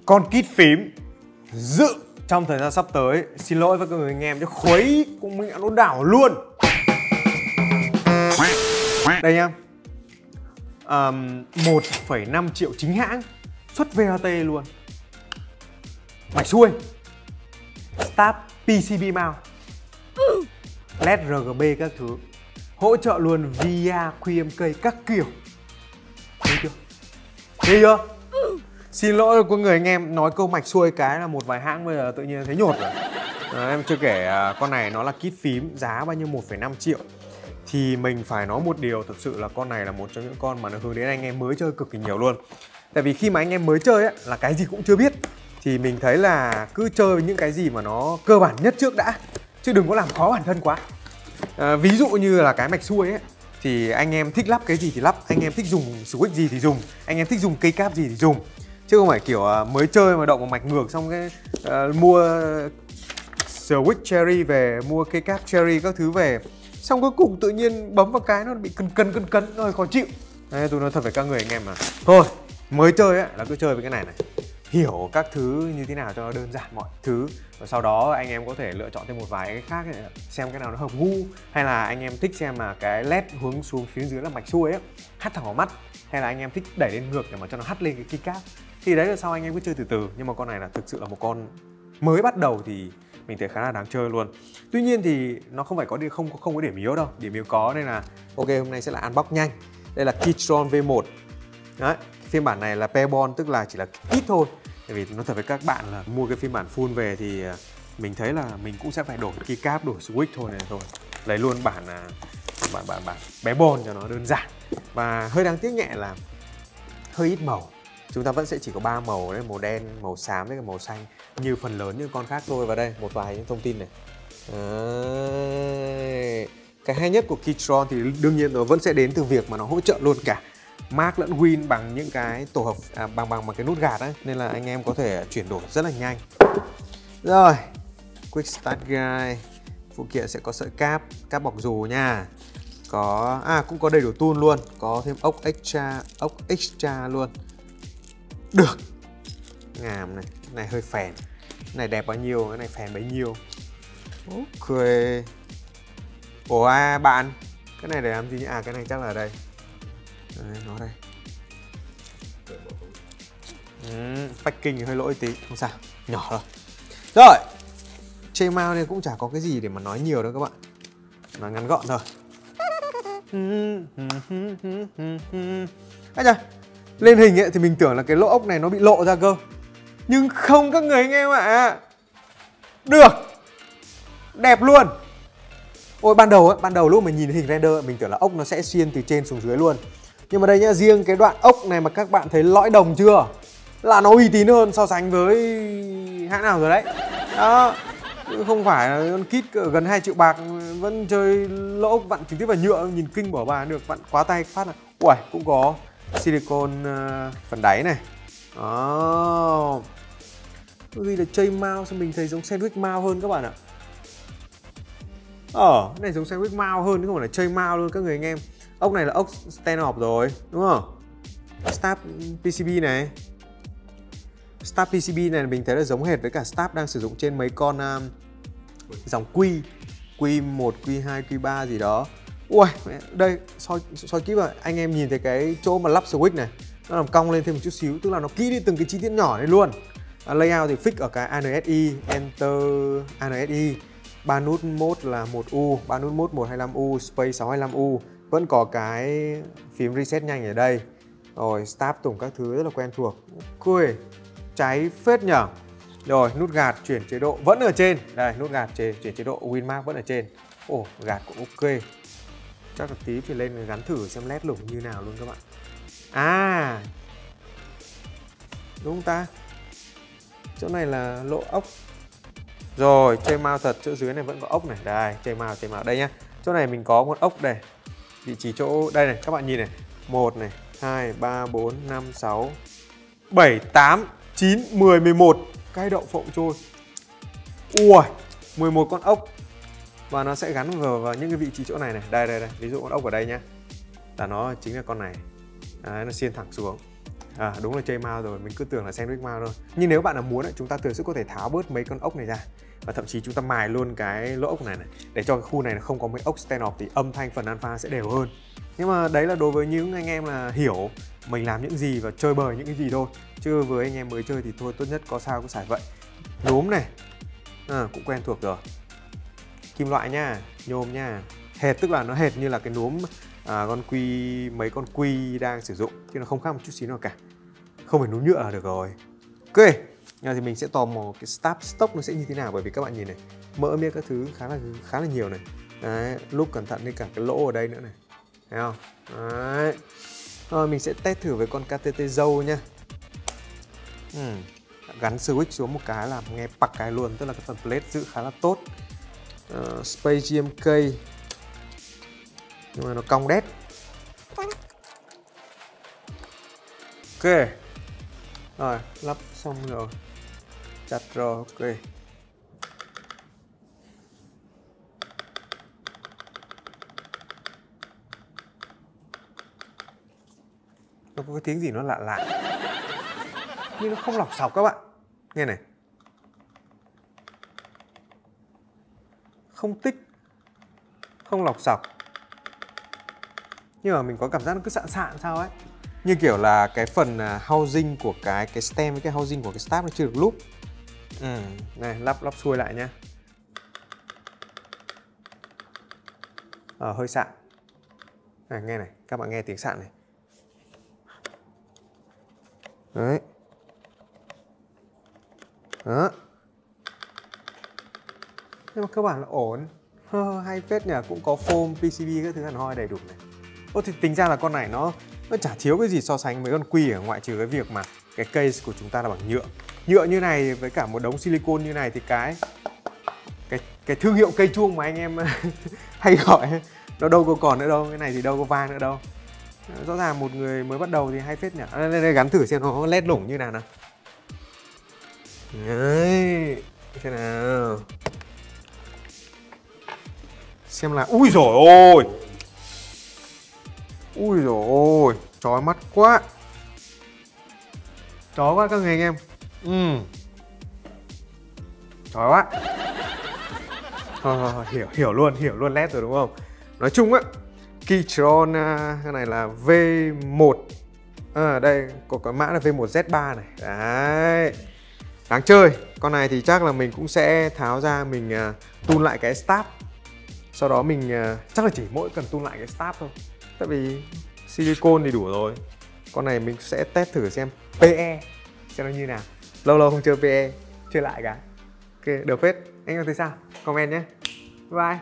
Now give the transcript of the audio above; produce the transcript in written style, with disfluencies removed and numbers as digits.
con kít phím dự trong thời gian sắp tới. Xin lỗi với các người anh em chứ khuấy cũng mình nó đảo luôn. Đây nhá, 1,5 triệu chính hãng, xuất VAT luôn, mạch xuôi, Start PCB mount, LED RGB các thứ, hỗ trợ luôn VR, QMK các kiểu. Thấy chưa? Thấy chưa? Xin lỗi của người anh em nói câu mạch xuôi cái là một vài hãng bây giờ tự nhiên thấy nhột rồi. Em chưa kể con này nó là kit phím giá bao nhiêu 1,5 triệu. Thì mình phải nói một điều, thật sự là con này là một trong những con mà nó hướng đến anh em mới chơi cực kỳ nhiều luôn. Tại vì khi mà anh em mới chơi ấy, là cái gì cũng chưa biết, thì mình thấy là cứ chơi những cái gì mà nó cơ bản nhất trước đã, chứ đừng có làm khó bản thân quá. Ví dụ như là cái mạch xuôi ấy, thì anh em thích lắp cái gì thì lắp, anh em thích dùng switch gì thì dùng, anh em thích dùng cây cáp gì thì dùng, chứ không phải kiểu mới chơi mà động vào mạch ngược xong cái mua switch cherry về, mua cây cáp cherry các thứ về, xong cuối cùng tự nhiên bấm vào cái nó bị cân rồi khó chịu. Đấy, tôi nói thật với các người anh em mà thôi, mới chơi ấy là cứ chơi với cái này này, hiểu các thứ như thế nào cho nó đơn giản mọi thứ, và sau đó anh em có thể lựa chọn thêm một vài cái khác ấy, xem cái nào nó hợp gu, hay là anh em thích xem là cái led hướng xuống phía dưới là mạch xuôi ấy hắt thẳng vào mắt, hay là anh em thích đẩy lên ngược để mà cho nó hắt lên cái keycap, thì đấy là sau anh em cứ chơi từ từ. Nhưng mà con này là thực sự là một con mới bắt đầu thì mình thấy khá là đáng chơi luôn. Tuy nhiên thì nó không phải có không có điểm yếu đâu, điểm yếu có, nên là ok, hôm nay sẽ là unbox nhanh. Đây là Keytron V1. Đấy, phiên bản này là Pairbond, tức là chỉ là kit thôi. Tại vì nói thật với các bạn là mua cái phiên bản full về thì mình thấy là mình cũng sẽ phải đổi keycap, đổi switch thôi này thôi. Lấy luôn bản Pairbond cho nó đơn giản. Và hơi đáng tiếc nhẹ là hơi ít màu. Chúng ta vẫn sẽ chỉ có 3 màu đấy, màu đen, màu xám với cả màu xanh như phần lớn những con khác thôi. Và đây một vài những thông tin này. Đấy. Cái hay nhất của Keytron thì đương nhiên nó vẫn sẽ đến từ việc mà nó hỗ trợ luôn cả Mark lẫn Win bằng những cái tổ hợp bằng cái nút gạt ấy, nên là anh em có thể chuyển đổi rất là nhanh. Rồi, Quick Start Guide, phụ kiện sẽ có sợi cáp bọc dù nha. Có cũng có đầy đủ tool luôn, có thêm ốc extra luôn. Được. Ngàm này, cái này hơi phèn. Cái này đẹp bao nhiêu, cái này phèn bấy nhiêu. Ok. Ủa bạn, cái này để làm gì nhỉ? Cái này chắc là ở đây. Đấy, nó đây. Packing thì hơi lỗi tí, không sao, nhỏ thôi. Rồi, Chain mount này cũng chả có cái gì để mà nói nhiều đâu các bạn, nói ngắn gọn thôi. Ây da, lên hình ấy thì mình tưởng là cái lỗ ốc này nó bị lộ ra cơ, nhưng không các người anh em ạ. Được, đẹp luôn. Ôi ban đầu lúc mình nhìn hình render mình tưởng là ốc nó sẽ xuyên từ trên xuống dưới luôn. Nhưng mà đây nhá, riêng cái đoạn ốc này mà các bạn thấy lõi đồng chưa, là nó uy tín hơn so sánh với hãng nào rồi đấy. Đó, không phải là con kit gần 2 triệu bạc vẫn chơi lỗ ốc vặn trực tiếp vào nhựa, nhìn kinh bỏ bà được, vặn quá tay phát là. Uầy, cũng có silicone phần đáy này. Đó, ghi là chain mount, sao mình thấy giống sandwich mount hơn các bạn ạ. Cái này giống sandwich mount hơn chứ không phải là chain mount luôn các người anh em. Ốc này là ốc stand off rồi, đúng không? Start PCB này. Start PCB này mình thấy là giống hệt với cả Start đang sử dụng trên mấy con dòng Q1, Q2, Q3 gì đó. Ui, đây soi kỹ vào, anh em nhìn thấy cái chỗ mà lắp switch này, nó làm cong lên thêm một chút xíu, tức là nó kỹ đi từng cái chi tiết nhỏ này luôn. Layout thì fix ở cái ANSI, Enter ANSI. 3 nút mode là 1U, 3 nút mode 125U, Space 625U. Vẫn có cái phím reset nhanh ở đây. Rồi, Start tủng các thứ rất là quen thuộc. Ok, cháy phết nhở. Rồi, nút gạt chuyển chế độ vẫn ở trên. Đây, nút gạt chuyển chế độ Winmark vẫn ở trên. Ồ, gạt cũng ok. Chắc là tí thì lên gắn thử xem led lủng như nào luôn các bạn. Đúng không ta? Chỗ này là lỗ ốc. Rồi, chain mount thật, chỗ dưới này vẫn có ốc này. Đây, chain mount đây nhá. Chỗ này mình có một ốc đây. Vị trí chỗ đây này, các bạn nhìn này. 1 này, 2, 3, 4, 5, 6, 7, 8, 9, 10, 11 cái đậu phộng trôi. Ui, 11 con ốc. Và nó sẽ gắn vào những cái vị trí chỗ này này. Đây, ví dụ con ốc ở đây nhá. Là nó chính là con này. Đấy, nó xiên thẳng xuống. Đúng là chơi mouse rồi, mình cứ tưởng là sandwich mouse thôi. Nhưng nếu bạn nào muốn chúng ta thường sẽ có thể tháo bớt mấy con ốc này ra, và thậm chí chúng ta mài luôn cái lỗ ốc này để cho cái khu này không có mấy ốc stand off, thì âm thanh phần alpha sẽ đều hơn. Nhưng mà đấy là đối với những anh em là hiểu mình làm những gì và chơi bời những cái gì thôi, chứ với anh em mới chơi thì thôi, tốt nhất có sao cứ xài vậy. Nhôm này cũng quen thuộc rồi, kim loại nha, nhôm nha. Hệt tức là nó hệt như là cái núm con quy, mấy con quy đang sử dụng, chứ nó không khác một chút xíu nào cả. Không phải núm nhựa là được rồi. Ok, giờ thì mình sẽ tò mò cái start stock nó sẽ như thế nào, bởi vì các bạn nhìn này, mỡ miếc các thứ khá là nhiều này. Đấy, lúc cẩn thận đến cả cái lỗ ở đây nữa này, thấy không? Đấy. Rồi mình sẽ test thử với con KTT dâu nhá. Gắn switch xuống một cái là nghe pặc cái luôn, tức là cái phần plate giữ khá là tốt. Space GMK, nhưng mà nó cong đét. Ok, rồi lắp xong rồi, chặt rồi. Ok, nó có cái tiếng gì nó lạ lạ, nhưng nó không lọc sọc các bạn. Nghe này, không tích, không lọc sọc, nhưng mà mình có cảm giác nó cứ sạn sao ấy, như kiểu là cái phần housing của cái stem với cái housing của cái stab nó chưa được lúc. Này, lắp xuôi lại nhá. Hơi sạn. Này, nghe này, các bạn nghe tiếng sạn này. Đấy. Đó. Nhưng mà cơ bản là ổn. Hay phết nhỉ, cũng có foam, PCB các thứ hẳn hoi đầy đủ này. Thì tính ra là con này nó chả thiếu cái gì so sánh với con Quy ở, ngoại trừ cái việc mà cái case của chúng ta là bằng nhựa. Nhựa như này với cả một đống silicon như này thì cái thương hiệu cây chuông mà anh em hay gọi nó đâu có còn nữa đâu, cái này thì đâu có vang nữa đâu. Rõ ràng một người mới bắt đầu thì hay phết nhỉ. Đây gắn thử xem nó led lủng như nào nào. Đấy, thế nào. Xem là, ui dồi ôi. Ui dồi ôi, chói mắt quá. Chói quá các người anh em. Chói quá. Hiểu luôn led rồi đúng không? Nói chung á, Keychron cái này là V1. Đây có cái mã là V1Z3 này. Đấy. Đáng chơi. Con này thì chắc là mình cũng sẽ tháo ra, mình tune lại cái stab. Sau đó mình chắc là chỉ mỗi cần tune lại cái stab thôi, tại vì silicon thì đủ rồi. Con này mình sẽ test thử xem PE xem nó như nào. Lâu không chơi PE, chơi lại cái. Ok, được phết. Anh em thấy sao? Comment nhé. Bye.